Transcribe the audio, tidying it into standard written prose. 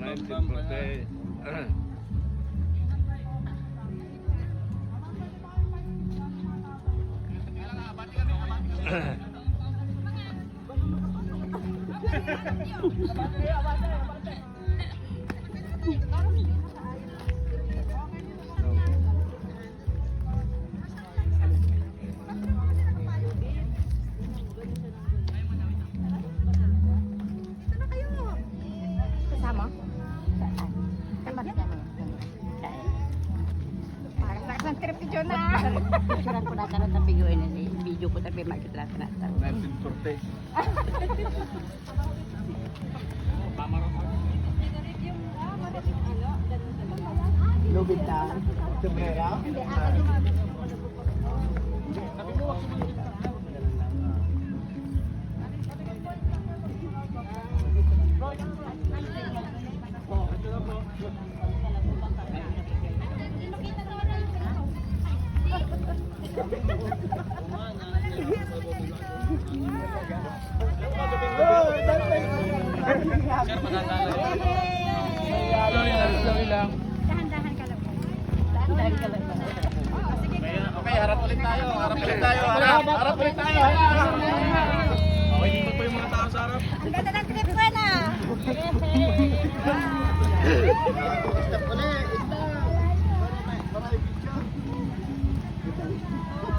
1940. Kasama? Saan? Sama na kami. Parang lakas ng trip ni Jonah. Picturean ko natin ang tabiguin. Video ko tabi makikita natin. 1940. Lubid na. Sombrero? Sorry lang. Dahan-dahan ka lang. Dahan-dahan ka lang. Okay, harap ulit tayo. Harap ulit tayo. Harap ulit tayo. Okay, dito po yung mga tao sa harap. Ang ganda ng trip ko na. Stop ulit.